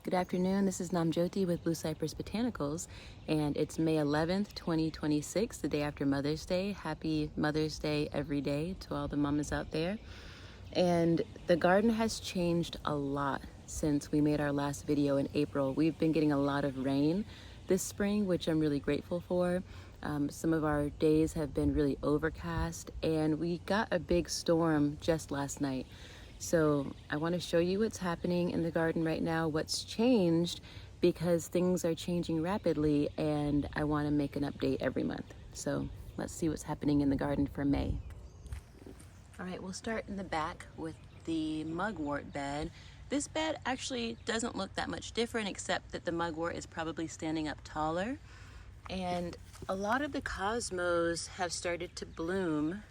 Good afternoon, this is Namjoti with Blue Cypress Botanicals, and it's May 11th, 2026, the day after Mother's Day. Happy Mother's Day every day to all the mamas out there. And the garden has changed a lot since we made our last video in April. We've been getting a lot of rain this spring, which I'm really grateful for. Some of our days have been really overcast, and we got a big storm just last night. So I want to show you what's happening in the garden right now, what's changed, because things are changing rapidly and I want to make an update every month. So let's see what's happening in the garden for May. All right, we'll start in the back with the mugwort bed. This bed actually doesn't look that much different, except that the mugwort is probably standing up taller. And a lot of the cosmos have started to bloom.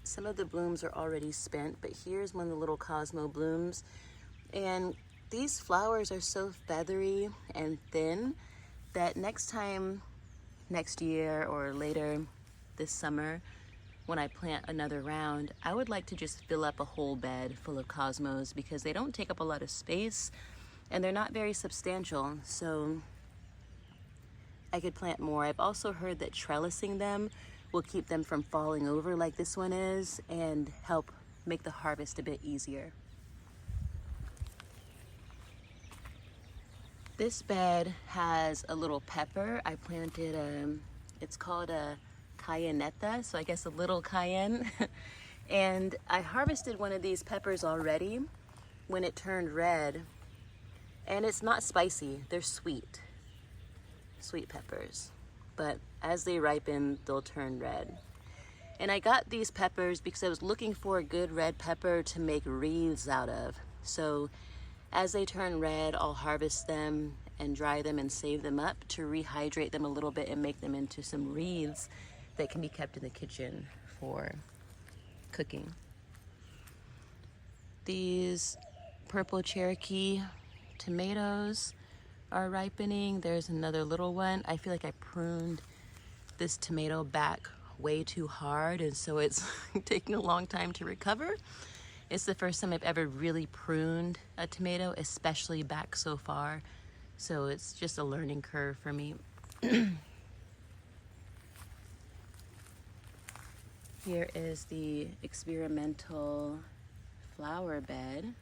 Some of the blooms are already spent, but here's one of the little cosmo blooms. And these flowers are so feathery and thin that next year or later this summer, when I plant another round, I would like to just fill up a whole bed full of cosmos because they don't take up a lot of space and they're not very substantial. So I could plant more. I've also heard that trellising them will keep them from falling over like this one is and help make the harvest a bit easier. This bed has a little pepper. I planted it's called a cayennetta, so I guess a little cayenne. And I harvested one of these peppers already when it turned red. And it's not spicy, they're sweet peppers. But as they ripen, they'll turn red. And I got these peppers because I was looking for a good red pepper to make wreaths out of. So as they turn red, I'll harvest them and dry them and save them up to rehydrate them a little bit and make them into some wreaths that can be kept in the kitchen for cooking. These purple Cherokee tomatoes are ripening. There's another little one. I feel like I pruned this tomato back way too hard, and so it's taking a long time to recover. It's the first time I've ever really pruned a tomato, especially back so far. So it's just a learning curve for me. Here is the experimental flower bed.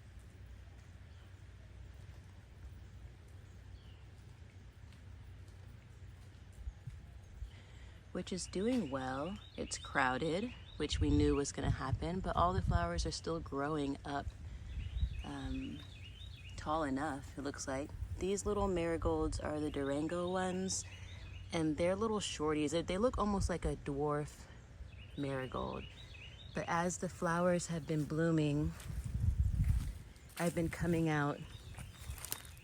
Which is doing well. It's crowded, which we knew was going to happen, but all the flowers are still growing up tall enough, it looks like. These little marigolds are the Durango ones, and they're little shorties. They look almost like a dwarf marigold. But as the flowers have been blooming, I've been coming out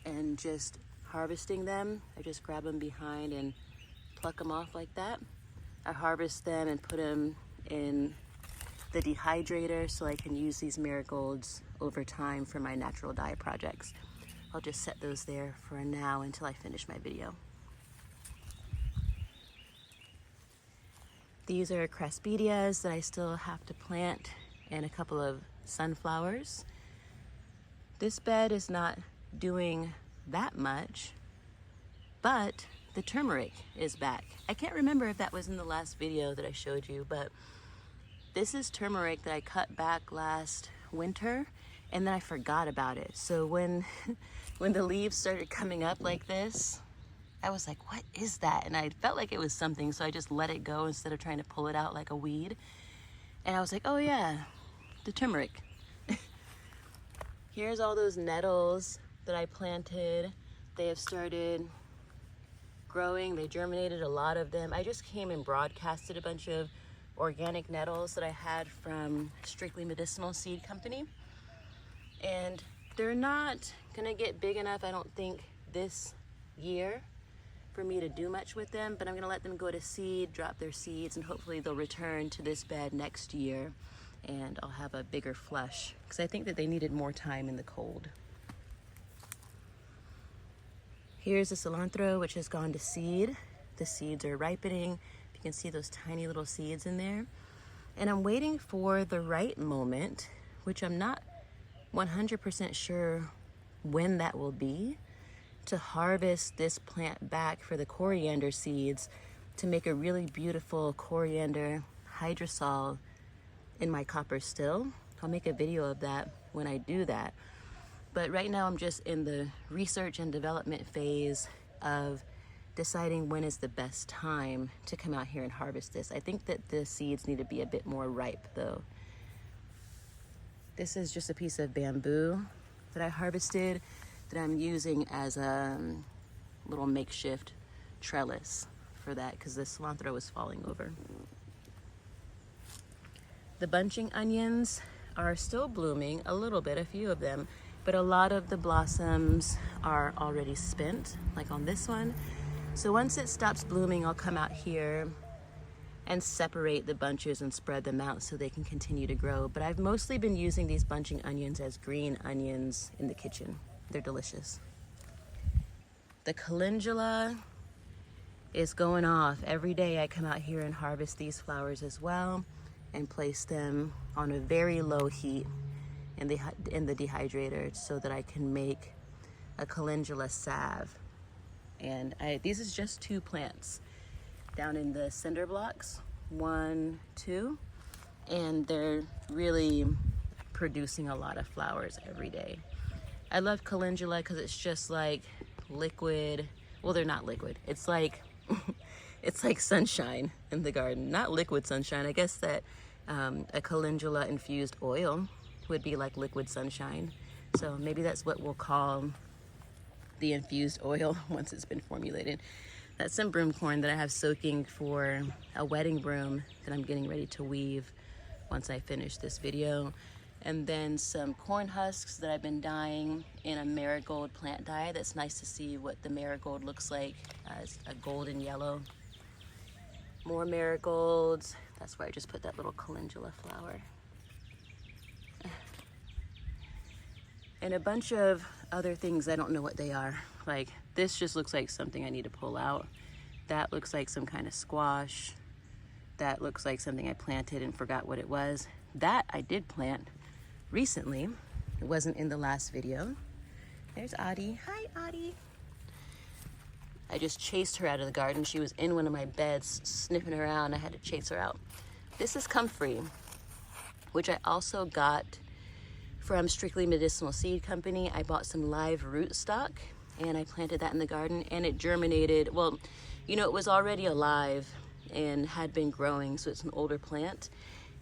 and just harvesting them. I just grab them behind and pluck them off like that. I harvest them and put them in the dehydrator so I can use these marigolds over time for my natural dye projects. I'll just set those there for now until I finish my video. These are craspeedias that I still have to plant and a couple of sunflowers. This bed is not doing that much, but the turmeric is back. I can't remember if that was in the last video that I showed you, but this is turmeric that I cut back last winter and then I forgot about it. So when the leaves started coming up like this, I was like, what is that? And I felt like it was something, so I just let it go instead of trying to pull it out like a weed. And I was like, oh yeah, the turmeric. Here's all those nettles that I planted. They have started growing. They germinated, a lot of them. I just came and broadcasted a bunch of organic nettles that I had from Strictly Medicinal Seed Company. And they're not gonna get big enough, I don't think, this year for me to do much with them, but I'm gonna let them go to seed, drop their seeds, and hopefully they'll return to this bed next year and I'll have a bigger flush because I think that they needed more time in the cold. Here's the cilantro, which has gone to seed. The seeds are ripening. You can see those tiny little seeds in there. And I'm waiting for the right moment, which I'm not 100% sure when that will be to harvest this plant back for the coriander seeds to make a really beautiful coriander hydrosol in my copper still. I'll make a video of that when I do that. But right now I'm just in the research and development phase of deciding when is the best time to come out here and harvest this. I think that the seeds need to be a bit more ripe though. This is just a piece of bamboo that I harvested that I'm using as a little makeshift trellis for that because the cilantro is falling over. The bunching onions are still blooming a little bit, a few of them, but a lot of the blossoms are already spent, like on this one. So once it stops blooming, I'll come out here and separate the bunches and spread them out so they can continue to grow. But I've mostly been using these bunching onions as green onions in the kitchen. They're delicious. The calendula is going off. Every day I come out here and harvest these flowers as well and place them on a very low heat in the dehydrator so that I can make a calendula salve. And these is just 2 plants down in the cinder blocks, 1, 2, and they're really producing a lot of flowers every day. I love calendula because it's just like liquid. Well, they're not liquid. It's like it's like sunshine in the garden. Not liquid sunshine. I guess that a calendula infused oil would be like liquid sunshine. So maybe that's what we'll call the infused oil once it's been formulated. That's some broomcorn that I have soaking for a wedding broom that I'm getting ready to weave once I finish this video. And then some corn husks that I've been dyeing in a marigold plant dye. That's nice to see what the marigold looks like as a golden yellow. More marigolds. That's where I just put that little calendula flower. And a bunch of other things, I don't know what they are. Like this just looks like something I need to pull out. That looks like some kind of squash. That looks like something I planted and forgot what it was. That I did plant recently. It wasn't in the last video. There's Audie. Hi, Audie. I just chased her out of the garden. She was in one of my beds sniffing around. I had to chase her out. This is comfrey, which I also got from Strictly Medicinal Seed Company. I bought some live rootstock and I planted that in the garden and it germinated. Well, you know, it was already alive and had been growing, so it's an older plant.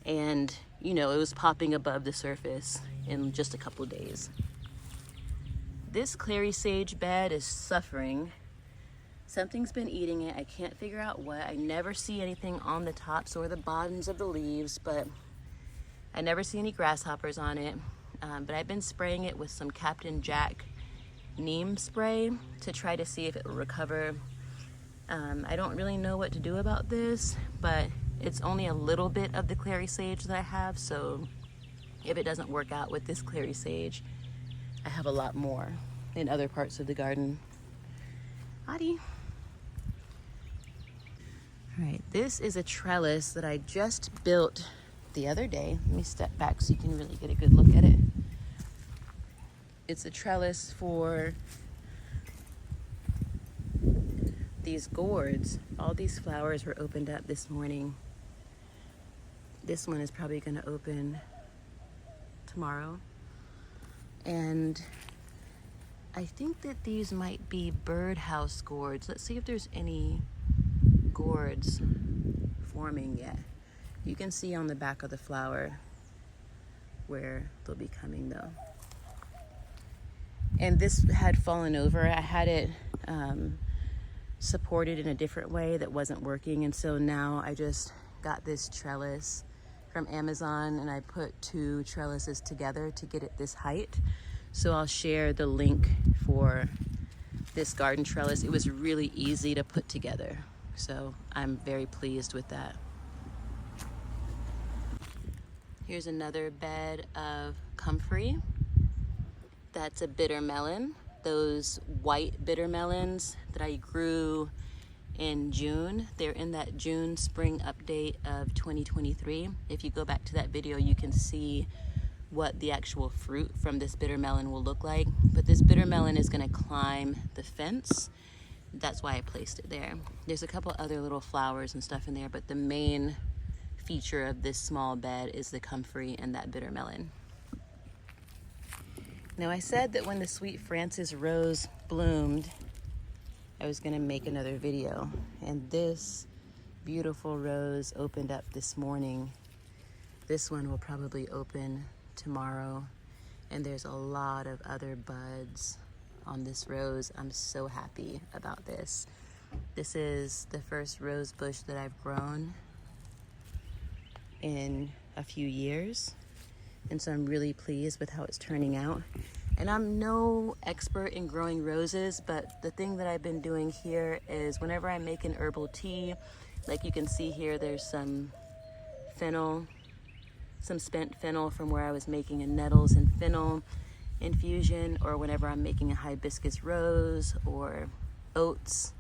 And, you know, it was popping above the surface in just a couple days. This clary sage bed is suffering. Something's been eating it. I can't figure out what. I never see anything on the tops or the bottoms of the leaves, but I never see any grasshoppers on it. But I've been spraying it with some Captain Jack neem spray to try to see if it will recover. I don't really know what to do about this, but it's only a little bit of the clary sage that I have, so if it doesn't work out with this clary sage, I have a lot more in other parts of the garden. Audie. All right, this is a trellis that I just built the other day. Let me step back so you can really get a good look at it. It's a trellis for these gourds. All these flowers were opened up this morning. This one is probably going to open tomorrow. And I think that these might be birdhouse gourds. Let's see if there's any gourds forming yet. You can see on the back of the flower where they'll be coming though. And this had fallen over. I had it supported in a different way that wasn't working, and so now I just got this trellis from Amazon and I put 2 trellises together to get it this height. So I'll share the link for this garden trellis. It was really easy to put together, so I'm very pleased with that. Here's another bed of comfrey. That's a bitter melon. Those white bitter melons that I grew in June. They're in that June spring update of 2023. If you go back to that video, you can see what the actual fruit from this bitter melon will look like, but this bitter melon is going to climb the fence. That's why I placed it there. There's a couple other little flowers and stuff in there, but the main feature of this small bed is the comfrey and that bitter melon. Now, I said that when the Sweet Francis rose bloomed, I was gonna make another video, and this beautiful rose opened up this morning. This one will probably open tomorrow, and there's a lot of other buds on this rose. I'm so happy about this. This is the first rose bush that I've grown in a few years, and so I'm really pleased with how it's turning out. And I'm no expert in growing roses, but the thing that I've been doing here is whenever I make an herbal tea, like you can see here, there's some fennel, some spent fennel from where I was making a nettles and fennel infusion, or whenever I'm making a hibiscus rose or oats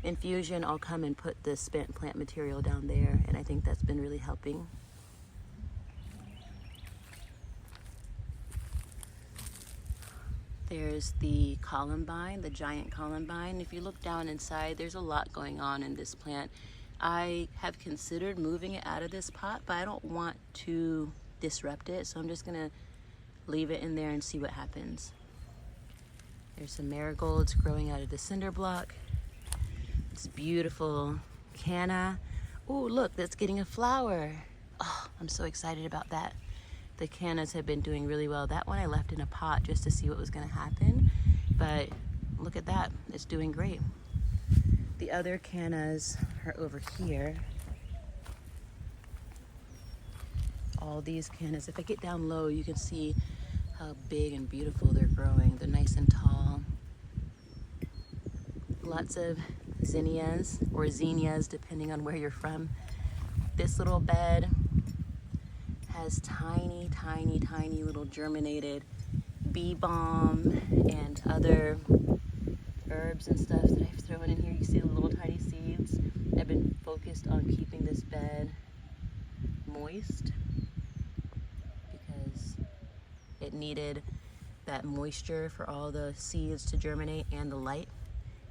infusion, I'll come and put the spent plant material down there, and I think that's been really helping. There's the columbine, the giant columbine. If you look down inside, there's a lot going on in this plant. I have considered moving it out of this pot, but I don't want to disrupt it, so I'm just gonna leave it in there and see what happens. There's some marigolds growing out of the cinder block. It's beautiful canna. Oh, look, that's getting a flower. Oh, I'm so excited about that. The cannas have been doing really well. That one I left in a pot just to see what was gonna happen, but look at that, it's doing great. The other cannas are over here. All these cannas, if I get down low, you can see how big and beautiful they're growing. They're nice and tall. Lots of zinnias or zinnias, depending on where you're from. This little bed has tiny, tiny, tiny little germinated bee balm and other herbs and stuff that I've thrown in here. You see the little tiny seeds. I've been focused on keeping this bed moist because it needed that moisture for all the seeds to germinate and the light.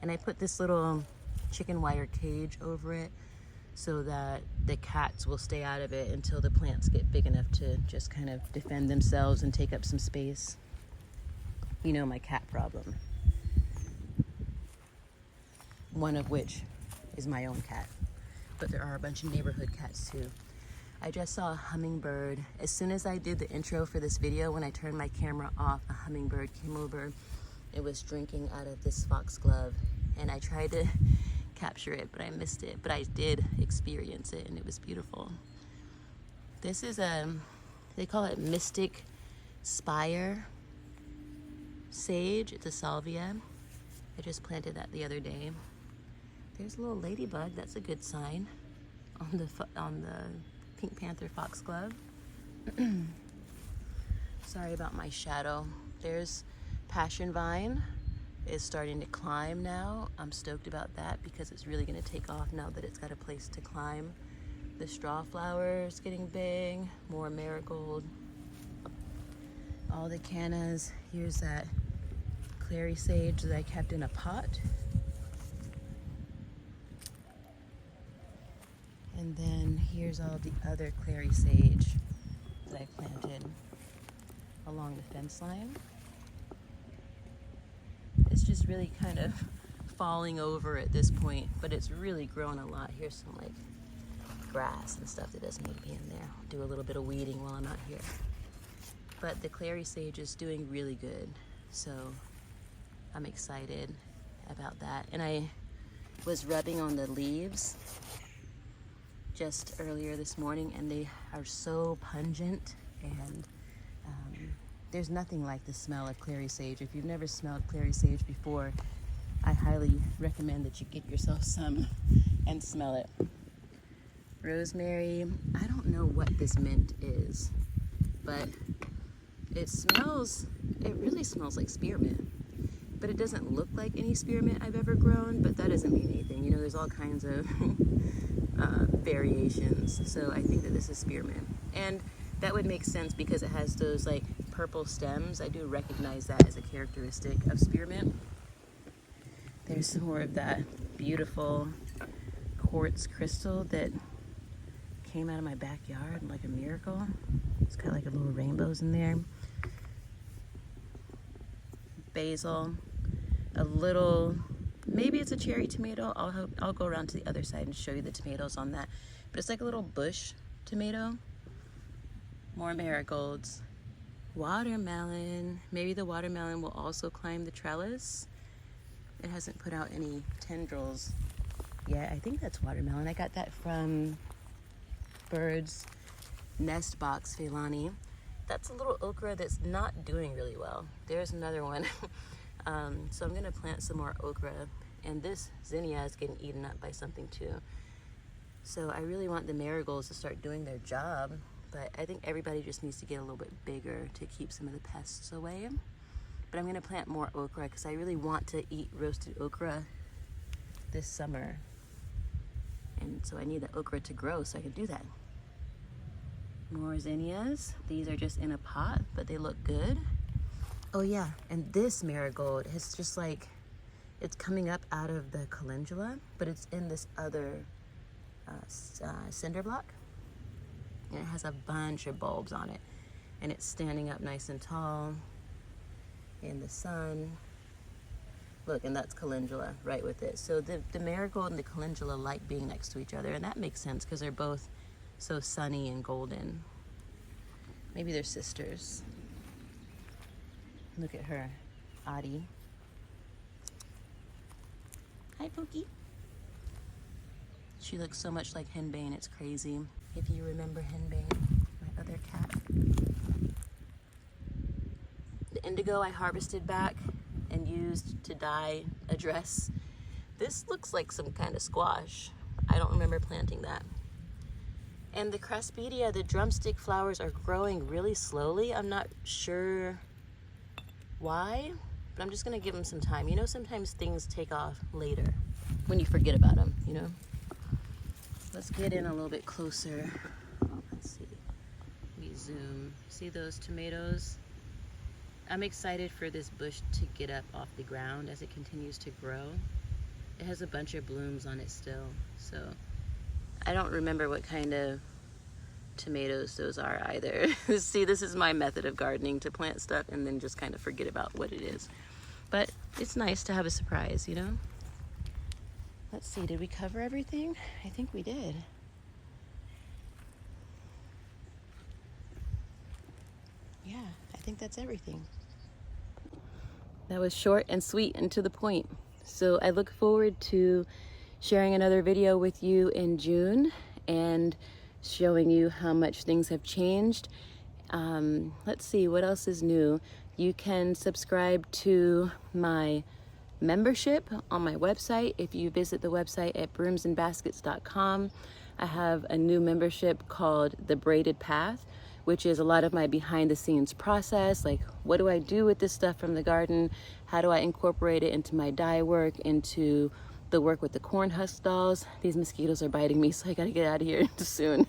And I put this little chicken wire cage over it so that the cats will stay out of it until the plants get big enough to just kind of defend themselves and take up some space. You know, my cat problem. One of which is my own cat, but there are a bunch of neighborhood cats too. I just saw a hummingbird. As soon as I did the intro for this video, when I turned my camera off, a hummingbird came over. It was drinking out of this foxglove, and I tried to capture it, but I missed it. But I did experience it, and it was beautiful. This is they call it Mystic Spire Sage. It's a salvia. I just planted that the other day. There's a little ladybug. That's a good sign on the Pink Panther foxglove. Sorry about my shadow. There's passion vine is starting to climb now. I'm stoked about that because it's really going to take off now that it's got a place to climb. The straw flower is getting big. More marigold. All the cannas. Here's that clary sage that I kept in a pot. And then here's all the other clary sage that I planted along the fence line. It's just really kind of falling over at this point, but it's really grown a lot. Here's some like grass and stuff that doesn't need to be in there. I'll do a little bit of weeding while I'm out here. But the clary sage is doing really good, so I'm excited about that. And I was rubbing on the leaves just earlier this morning, and they are so pungent, and there's nothing like the smell of clary sage. If you've never smelled clary sage before, I highly recommend that you get yourself some and smell it. Rosemary, I don't know what this mint is, but it really smells like spearmint. But it doesn't look like any spearmint I've ever grown, but that doesn't mean anything. You know, there's all kinds of variations. So I think that this is spearmint. And That would make sense because it has those like purple stems. I do recognize that as a characteristic of spearmint. There's some more of that beautiful quartz crystal that came out of my backyard like a miracle. It's got like a little rainbows in there. Basil, a little, maybe it's a cherry tomato. I'll go around to the other side and show you the tomatoes on that. But it's like a little bush tomato. More marigolds. Watermelon. Maybe the watermelon will also climb the trellis. It hasn't put out any tendrils yet. I think that's watermelon. I got that from Bird's Nest Box, Feilani. That's a little okra that's not doing really well. There's another one. So I'm gonna plant some more okra, and this zinnia is getting eaten up by something too. So I really want the marigolds to start doing their job, but I think everybody just needs to get a little bit bigger to keep some of the pests away. But I'm gonna plant more okra because I really want to eat roasted okra this summer. And so I need the okra to grow so I can do that. More zinnias. These are just in a pot, but they look good. Oh yeah, and this marigold is just like, it's coming up out of the calendula, but it's in this other cinder block. And it has a bunch of bulbs on it. And it's standing up nice and tall in the sun. Look, and that's calendula right with it. So the marigold and the calendula like being next to each other, and that makes sense because they're both so sunny and golden. Maybe they're sisters. Look at her, Audie. Hi, Pookie. She looks so much like Henbane, it's crazy. If you remember Henbane, my other cat. The indigo I harvested back and used to dye a dress. This looks like some kind of squash. I don't remember planting that. And the craspedia, the drumstick flowers are growing really slowly. I'm not sure why, but I'm just gonna give them some time. You know, sometimes things take off later when you forget about them, you know? Let's get in a little bit closer. Let's see, we zoom. See those tomatoes? I'm excited for this bush to get up off the ground as it continues to grow. It has a bunch of blooms on it still, so I don't remember what kind of tomatoes those are either. See, this is my method of gardening, to plant stuff and then just kind of forget about what it is. But it's nice to have a surprise, you know? Let's see, did we cover everything? I think we did. Yeah, I think that's everything. That was short and sweet and to the point. So I look forward to sharing another video with you in June and showing you how much things have changed. Let's see, what else is new? You can subscribe to my membership on my website. If you visit the website at broomsandbaskets.com, I have a new membership called The Braided Path, which is a lot of my behind the scenes process. Like, what do I do with this stuff from the garden? How do I incorporate it into my dye work, into the work with the corn husk dolls? These mosquitoes are biting me, so I gotta get out of here soon.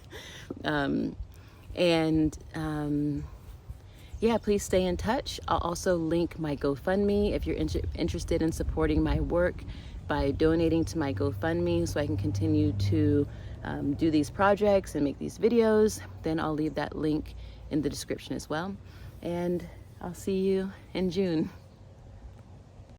Yeah, please stay in touch. I'll also link my GoFundMe if you're interested in supporting my work by donating to my GoFundMe so I can continue to do these projects and make these videos. Then I'll leave that link in the description as well. And I'll see you in June.